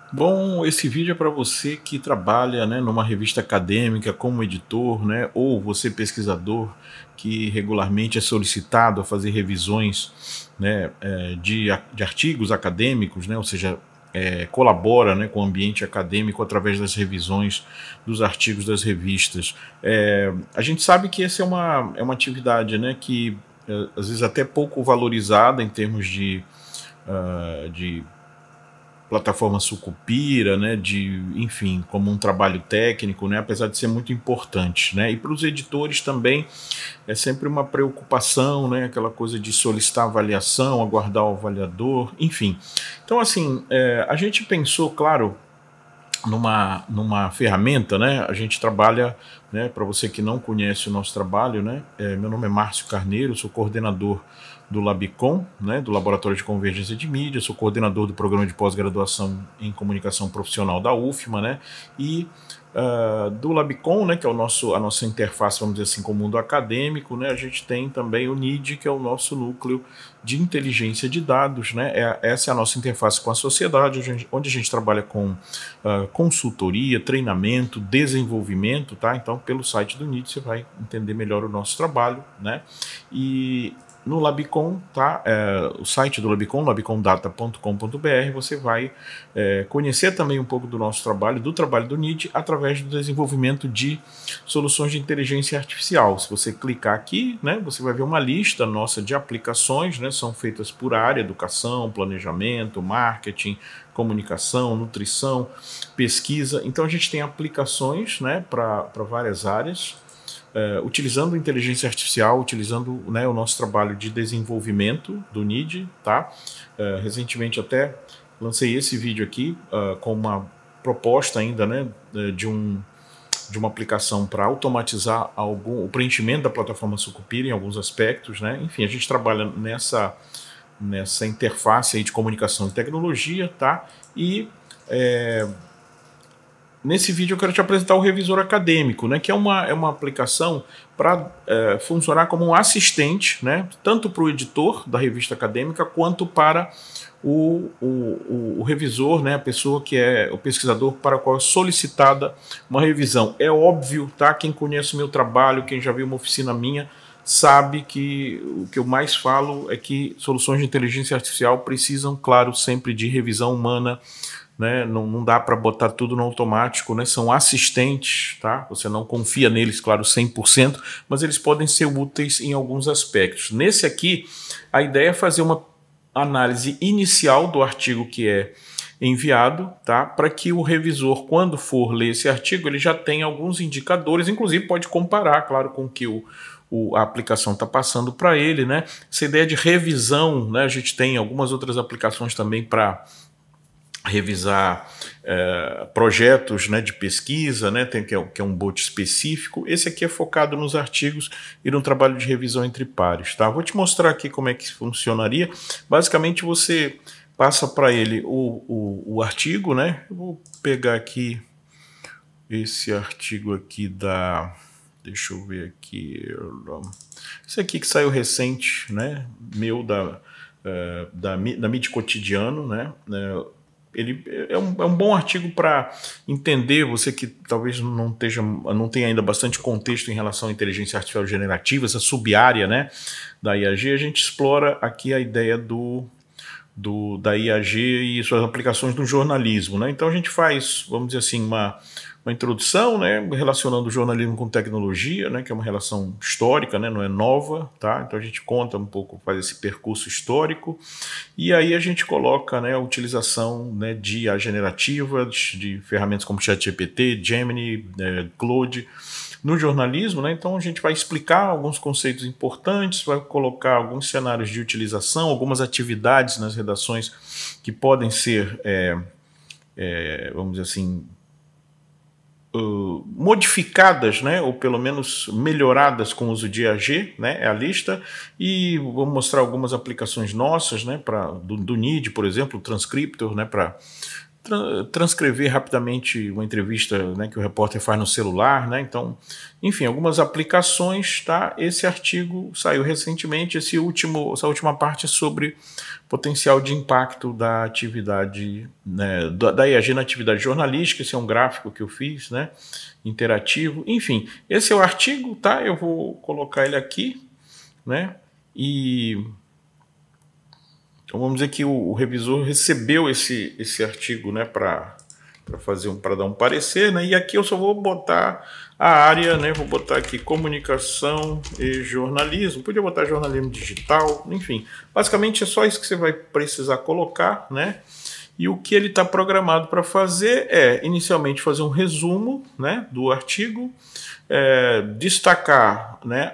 Bom, esse vídeo é para você que trabalha, né, numa revista acadêmica como editor, né, ou você pesquisador que regularmente é solicitado a fazer revisões, né, de artigos acadêmicos, né, ou seja, colabora, né, com o ambiente acadêmico através das revisões dos artigos das revistas. A gente sabe que essa é uma atividade, né, que às vezes até pouco valorizada em termos de plataforma Sucupira, né, enfim, como um trabalho técnico, né, apesar de ser muito importante, né, e para os editores também é sempre uma preocupação, né, aquela coisa de solicitar avaliação, aguardar o avaliador, enfim. Então, assim, a gente pensou, claro, numa ferramenta, né, a gente trabalha, né, para você que não conhece o nosso trabalho, né, meu nome é Márcio Carneiro, sou coordenador do Labicom, né, do Laboratório de Convergência de Mídia, sou coordenador do programa de pós-graduação em comunicação profissional da UFMA, né, e do Labicom, né, que é a nossa interface, vamos dizer assim, com o mundo acadêmico, né, a gente tem também o NID, que é o nosso núcleo de inteligência de dados, né, essa é a nossa interface com a sociedade, onde a gente trabalha com consultoria, treinamento, desenvolvimento, tá? Então, pelo site do NID você vai entender melhor o nosso trabalho, né, e no Labicom, tá? O site do Labicom, labicomdata.com.br, você vai conhecer também um pouco do nosso trabalho, do trabalho do NID, através do desenvolvimento de soluções de inteligência artificial. Se você clicar aqui, né, você vai ver uma lista nossa de aplicações, né, são feitas por área, educação, planejamento, marketing, comunicação, nutrição, pesquisa. Então a gente tem aplicações, né, para várias áreas, utilizando inteligência artificial, utilizando, né, o nosso trabalho de desenvolvimento do NID, tá? Recentemente até lancei esse vídeo aqui com uma proposta ainda, né, de uma aplicação para automatizar o preenchimento da plataforma Sucupira em alguns aspectos, né? Enfim, a gente trabalha nessa interface aí de comunicação e tecnologia, tá? E nesse vídeo eu quero te apresentar o Revisor Acadêmico, né, que é uma aplicação para funcionar como um assistente, né, tanto para o editor da revista acadêmica quanto para o revisor, né, a pessoa que é o pesquisador para o qual é solicitada uma revisão. É óbvio, tá? Quem conhece o meu trabalho, quem já viu uma oficina minha, sabe que o que eu mais falo é que soluções de inteligência artificial precisam, claro, sempre de revisão humana, né? Não dá para botar tudo no automático, né? São assistentes, tá? Você não confia neles, claro, 100%, mas eles podem ser úteis em alguns aspectos. Nesse aqui, a ideia é fazer uma análise inicial do artigo que é enviado, tá? Para que o revisor, quando for ler esse artigo, ele já tenha alguns indicadores, inclusive pode comparar, claro, com o que a aplicação está passando para ele, né? Essa ideia de revisão, né? A gente tem algumas outras aplicações também para revisar projetos, né, de pesquisa, né, que é um bot específico. Esse aqui é focado nos artigos e no trabalho de revisão entre pares, tá? Vou te mostrar aqui como é que funcionaria. Basicamente você passa para ele o artigo, né? Eu vou pegar aqui esse artigo aqui deixa eu ver aqui, esse aqui que saiu recente, né, meu da mídia cotidiano, né? Ele é um bom artigo para entender, você que talvez não tenha ainda bastante contexto em relação à inteligência artificial generativa, essa sub-área, né, da IAG. A gente explora aqui a ideia da IAG e suas aplicações no jornalismo, né? Então a gente faz, vamos dizer assim, uma introdução, né, relacionando o jornalismo com tecnologia, né, que é uma relação histórica, né, não é nova, tá? Então a gente conta um pouco, faz esse percurso histórico, e aí a gente coloca, né, a utilização, né, de IA generativa, de ferramentas como ChatGPT, Gemini, Claude, no jornalismo, né? Então a gente vai explicar alguns conceitos importantes, vai colocar alguns cenários de utilização, algumas atividades nas redações que podem ser, vamos dizer assim, modificadas, né, ou pelo menos melhoradas com o uso de IAG, né, é a lista, e vou mostrar algumas aplicações nossas, né, do NID, por exemplo, o Transcriptor, né, para transcrever rapidamente uma entrevista, né, que o repórter faz no celular, né? Então, enfim, algumas aplicações, tá? Esse artigo saiu recentemente, essa última parte é sobre potencial de impacto da atividade, né, da IAG na atividade jornalística. Esse é um gráfico que eu fiz, né, interativo. Enfim, esse é o artigo, tá? Eu vou colocar ele aqui, né? E então vamos dizer que o revisor recebeu esse artigo, né, para dar um parecer, né? E aqui eu só vou botar a área, né? Vou botar aqui comunicação e jornalismo. Podia botar jornalismo digital, enfim. Basicamente é só isso que você vai precisar colocar, né? E o que ele está programado para fazer é, inicialmente, fazer um resumo, né, do artigo, destacar, né,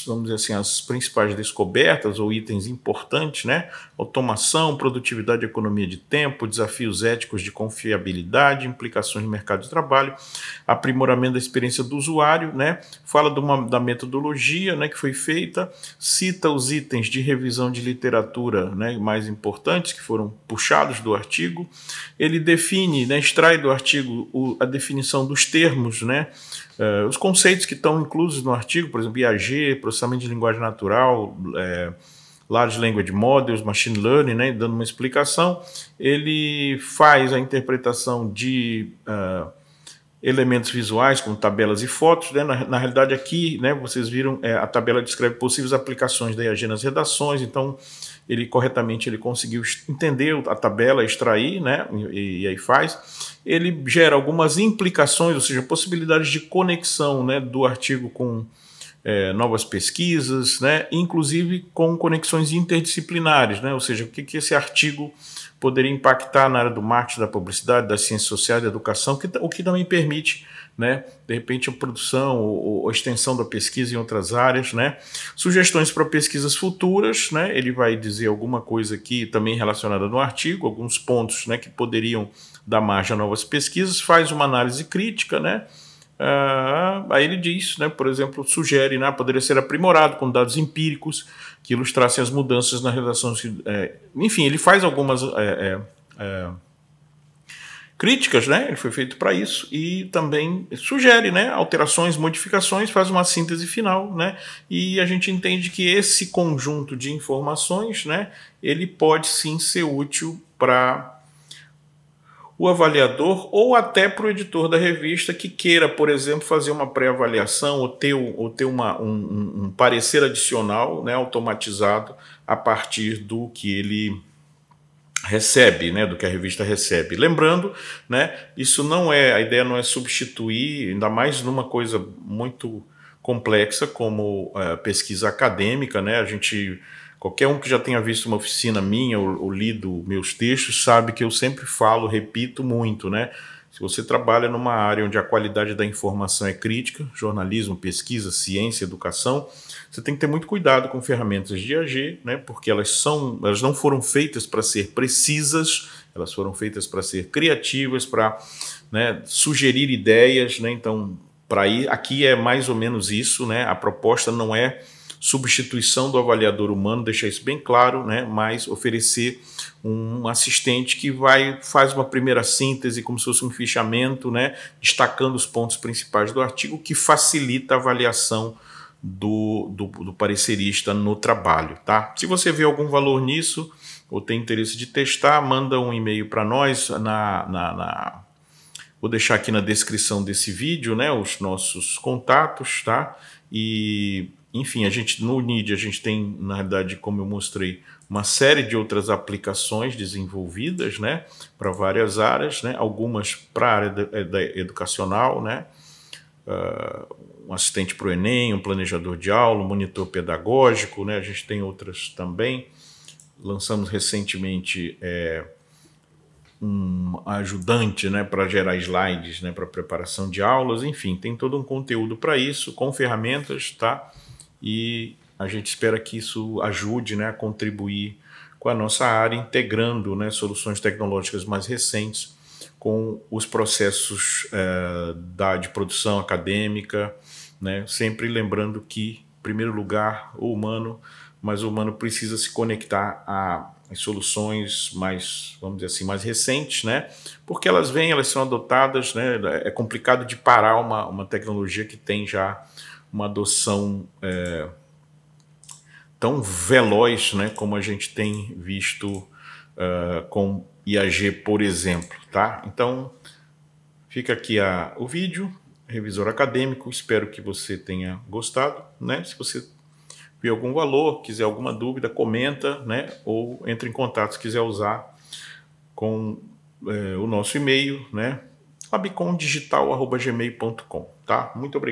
vamos dizer assim, as principais descobertas ou itens importantes, né, automação, produtividade, economia de tempo, desafios éticos de confiabilidade, implicações no mercado de trabalho, aprimoramento da experiência do usuário, né, fala da metodologia, né, que foi feita, cita os itens de revisão de literatura, né, mais importantes que foram puxados do artigo. Ele define, né, extrai do artigo a definição dos termos, né, os conceitos que estão inclusos no artigo, por exemplo, IAG, processamento de linguagem natural, Large Language Models, Machine Learning, né, dando uma explicação. Ele faz a interpretação de elementos visuais, como tabelas e fotos, né? Na realidade aqui, né, vocês viram, a tabela descreve possíveis aplicações da IAG nas redações, então ele conseguiu entender a tabela, extrair, né, e aí faz. Ele gera algumas implicações, ou seja, possibilidades de conexão, né, do artigo com novas pesquisas, né, inclusive com conexões interdisciplinares, né, ou seja, o que esse artigo poderia impactar na área do marketing, da publicidade, das ciências sociais, da educação, o que também permite, né, de repente, a produção ou a extensão da pesquisa em outras áreas, né. Sugestões para pesquisas futuras, né, ele vai dizer alguma coisa aqui também relacionada no artigo, alguns pontos, né, que poderiam dar margem a novas pesquisas, faz uma análise crítica, né. Aí ele diz, né, por exemplo, sugere, né, poderia ser aprimorado com dados empíricos que ilustrassem as mudanças na relação. Enfim, ele faz algumas críticas, né, ele foi feito para isso, e também sugere, né, alterações, modificações, faz uma síntese final, né, e a gente entende que esse conjunto de informações, né, ele pode sim ser útil para o avaliador ou até para o editor da revista que queira, por exemplo, fazer uma pré-avaliação ou ter um parecer adicional, né, automatizado a partir do que ele recebe, né, do que a revista recebe. Lembrando, né, a ideia não é substituir, ainda mais numa coisa muito complexa como pesquisa acadêmica, né, qualquer um que já tenha visto uma oficina minha ou lido meus textos sabe que eu sempre falo, repito muito, né? Se você trabalha numa área onde a qualidade da informação é crítica, jornalismo, pesquisa, ciência, educação, você tem que ter muito cuidado com ferramentas de IAG, né? Porque elas não foram feitas para ser precisas, elas foram feitas para ser criativas, para, né, sugerir ideias, né? Então, aqui é mais ou menos isso, né? A proposta não é substituição do avaliador humano, deixar isso bem claro, né, mas oferecer um assistente que faz uma primeira síntese, como se fosse um fichamento, né, destacando os pontos principais do artigo, que facilita a avaliação do parecerista no trabalho. Tá? Se você vê algum valor nisso, ou tem interesse de testar, manda um e-mail para nós, vou deixar aqui na descrição desse vídeo, né, os nossos contatos, tá? E enfim, no NID a gente tem, na realidade, como eu mostrei, uma série de outras aplicações desenvolvidas, né, para várias áreas, né, algumas para a área da educacional, né, um assistente para o Enem, um planejador de aula, um monitor pedagógico, né, a gente tem outras também. Lançamos recentemente um ajudante, né, para gerar slides, né, para preparação de aulas, enfim, tem todo um conteúdo para isso, com ferramentas, tá? E a gente espera que isso ajude, né, a contribuir com a nossa área, integrando, né, soluções tecnológicas mais recentes com os processos de produção acadêmica, né, sempre lembrando que, em primeiro lugar, o humano, mas o humano precisa se conectar as soluções mais, vamos dizer assim, mais recentes, né? Porque elas vêm, elas são adotadas, né? É complicado de parar uma tecnologia que tem já uma adoção tão veloz, né? Como a gente tem visto com IAG, por exemplo, tá? Então, fica aqui o vídeo, revisor acadêmico, espero que você tenha gostado, né? Se você viu algum valor, quiser alguma dúvida, comenta, né? Ou entre em contato se quiser usar com o nosso e-mail, né? labicomdigital@gmail.com, tá? Muito obrigado.